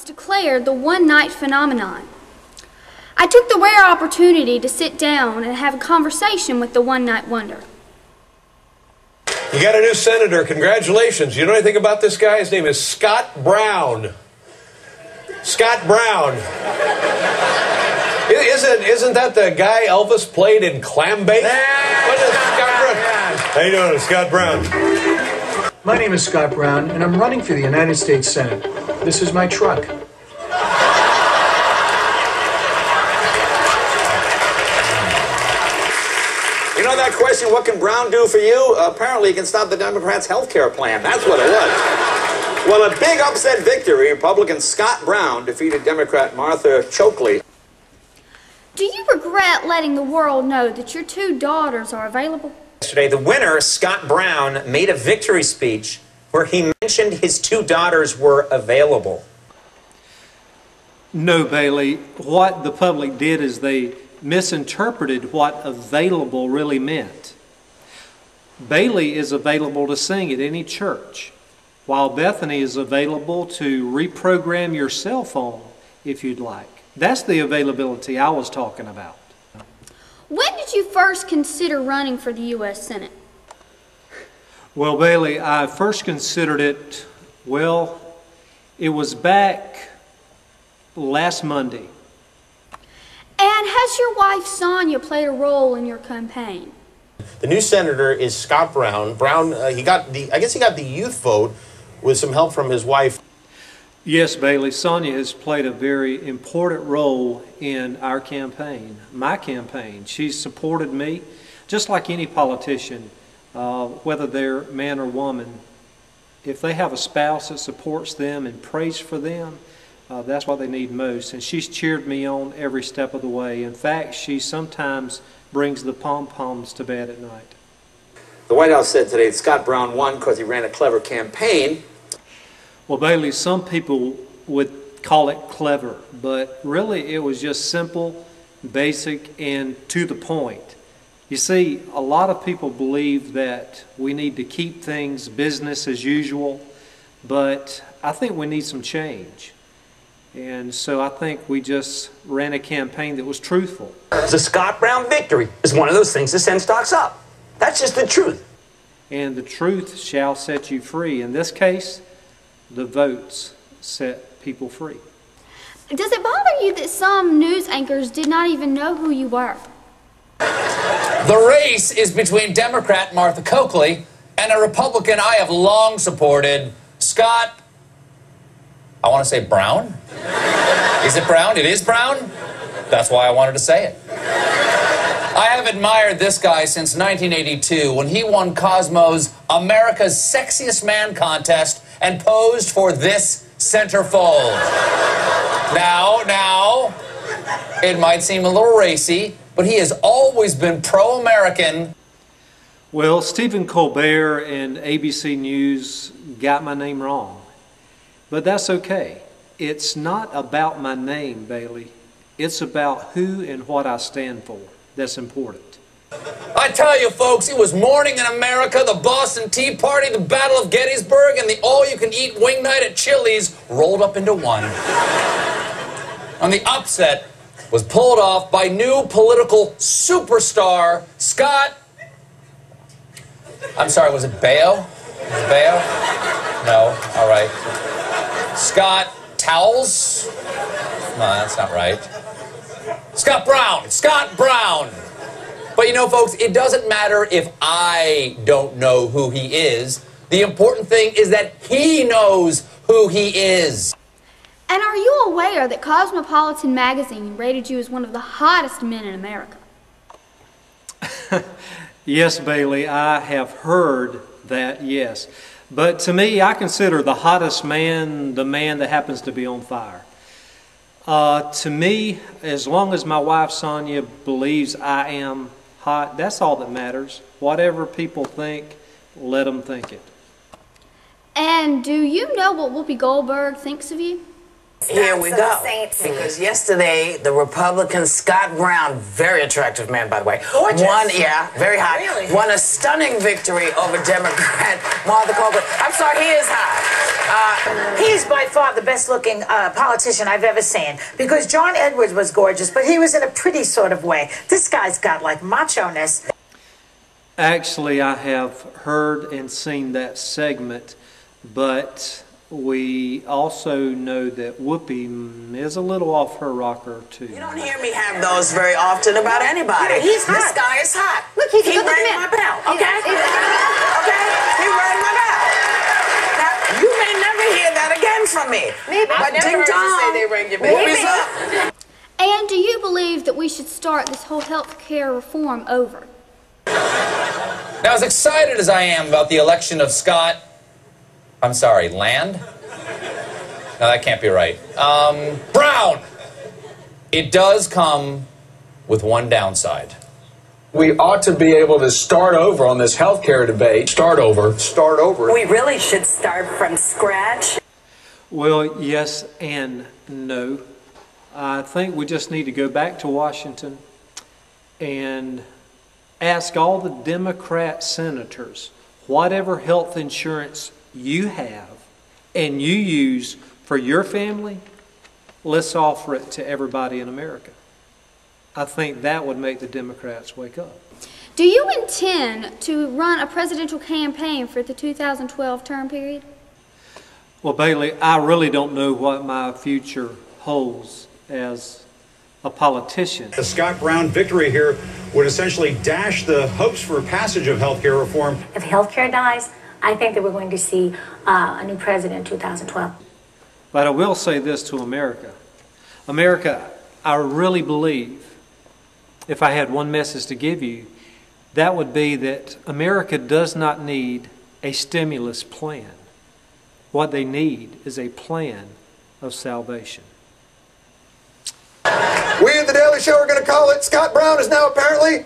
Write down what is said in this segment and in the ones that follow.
declared the one-night phenomenon. I took the rare opportunity to sit down and have a conversation with the one-night wonder. You got a new senator. Congratulations. You know anything about this guy? His name is Scott Brown. Scott Brown. Isn't that the guy Elvis played in Clambake? What is Scott Brown? How you doing, Scott Brown? My name is Scott Brown, and I'm running for the United States Senate. This is my truck. You know that question, what can Brown do for you? Apparently he can stop the Democrats' health care plan. That's what it was. Well, a big upset victory. Republican Scott Brown defeated Democrat Martha Chokley. Do you regret letting the world know that your two daughters are available? Yesterday, the winner, Scott Brown, made a victory speech where he mentioned his two daughters were available. No, Bailey. What the public did is they misinterpreted what available really meant. Bailey is available to sing at any church, while Bethany is available to reprogram your cell phone if you'd like. That's the availability I was talking about. When did you first consider running for the U.S. Senate? Well, Bailey, I first considered it, well, it was back last Monday. And has your wife, Sonia, played a role in your campaign? The new senator is Scott Brown. I guess he got the youth vote with some help from his wife. Yes, Bailey, Sonia has played a very important role in our campaign, my campaign. She's supported me, just like any politician, whether they're man or woman. If they have a spouse that supports them and prays for them, that's what they need most. And she's cheered me on every step of the way. In fact, she sometimes brings the pom-poms to bed at night. The White House said today that Scott Brown won because he ran a clever campaign. Well, Bailey, some people would call it clever, but really it was just simple, basic, and to the point. You see, a lot of people believe that we need to keep things business as usual, but I think we need some change. And so I think we just ran a campaign that was truthful. The Scott Brown victory is one of those things that send stocks up. That's just the truth. And the truth shall set you free. In this case, the votes set people free. Does it bother you that some news anchors did not even know who you were? The race is between Democrat Martha Coakley and a Republican I have long supported, Scott, I want to say Brown? Is it Brown? It is Brown? That's why I wanted to say it. I have admired this guy since 1982 when he won Cosmo's America's Sexiest Man contest and posed for this centerfold. Now, it might seem a little racy, but he has always been pro-American. Well, Stephen Colbert and ABC News got my name wrong. But that's okay. It's not about my name, Bailey. It's about who and what I stand for that's important. I tell you, folks, it was morning in America, the Boston Tea Party, the Battle of Gettysburg, and the all-you-can-eat wing night at Chili's rolled up into one. And the upset was pulled off by new political superstar, Scott... I'm sorry, was it Baio? Was it Baio? No, all right. Scott Towels? No, that's not right. Scott Brown! Scott Brown! But you know, folks, it doesn't matter if I don't know who he is. The important thing is that he knows who he is. And are you aware that Cosmopolitan magazine rated you as one of the hottest men in America? Yes, Bailey, I have heard that, yes. But to me, I consider the hottest man the man that happens to be on fire. To me, as long as my wife Sonia believes I am hot, that's all that matters. Whatever people think, let them think it. And do you know what Whoopi Goldberg thinks of you? Here we go. Because yesterday, the Republican Scott Brown, very attractive man, by the way, Gorgeous. very hot, Really? won a stunning victory over Democrat Martha Coakley. I'm sorry, he is hot. He's by far the best-looking politician I've ever seen, because John Edwards was gorgeous, but he was in a pretty sort of way. This guy's got, like, macho-ness. Actually, I have heard and seen that segment, but we also know that Whoopi is a little off her rocker, too. You don't hear me have those very often about anybody. Yeah, he's hot. This guy is hot. Look, he rang my bell, okay? Okay? He rang my bell. Now, you may never hear that again from me. Maybe. But I've never heard you say they rang your bell. Whoopi's up. And do you believe that we should start this whole health care reform over? Now, as excited as I am about the election of Land? No, that can't be right. Brown! It does come with one downside. We ought to be able to start over on this health care debate. Start over. We really should start from scratch. Well, yes and no. I think we just need to go back to Washington and ask all the Democrat senators, whatever health insurance you have and you use for your family, let's offer it to everybody in America. I think that would make the Democrats wake up. Do you intend to run a presidential campaign for the 2012 term period? Well, Bailey, I really don't know what my future holds as a politician. The Scott Brown victory here would essentially dash the hopes for passage of health care reform. If health care dies, I think that we're going to see a new president in 2012. But I will say this to America. America, I really believe, if I had one message to give you, that would be that America does not need a stimulus plan. What they need is a plan of salvation. We at The Daily Show are going to call it Scott Brown is now apparently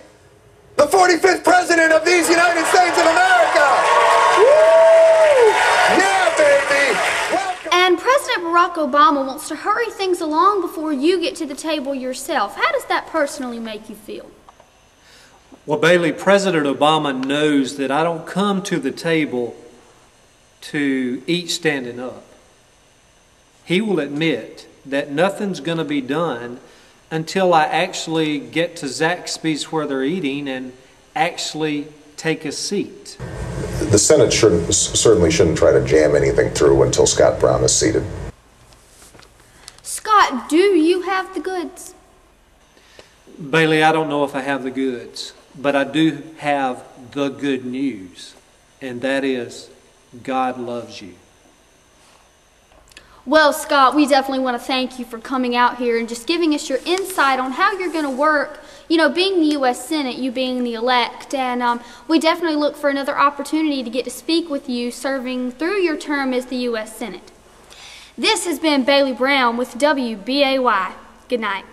the 45th president of these United States of America. Woo! Yeah, baby. Welcome. And President Barack Obama wants to hurry things along before you get to the table yourself. How does that personally make you feel? Well, Bailey, President Obama knows that I don't come to the table to eat standing up. He will admit that nothing's going to be done until I actually get to Zaxby's where they're eating and actually take a seat. The Senate certainly shouldn't try to jam anything through until Scott Brown is seated. Scott, do you have the goods? Bailey, I don't know if I have the goods, but I do have the good news, and that is God loves you. Well, Scott, we definitely want to thank you for coming out here and just giving us your insight on how you're going to work, you know, being the U.S. Senate, you being the elect. And we definitely look for another opportunity to get to speak with you serving through your term as the U.S. Senate. This has been Bailey Brown with WBAY. Good night.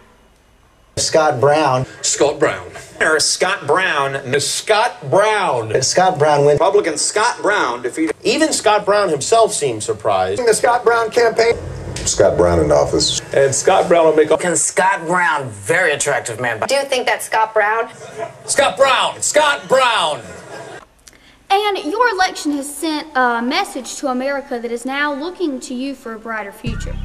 Scott Brown. Scott Brown. Or Scott Brown. Scott Brown. Scott Brown wins. Republican Scott Brown defeated. Even Scott Brown himself seemed surprised. The Scott Brown campaign. Scott Brown in office. And Scott Brown will make Can Scott Brown, very attractive man. Do you think that's Scott Brown? Scott Brown! Scott Brown! And your election has sent a message to America that is now looking to you for a brighter future.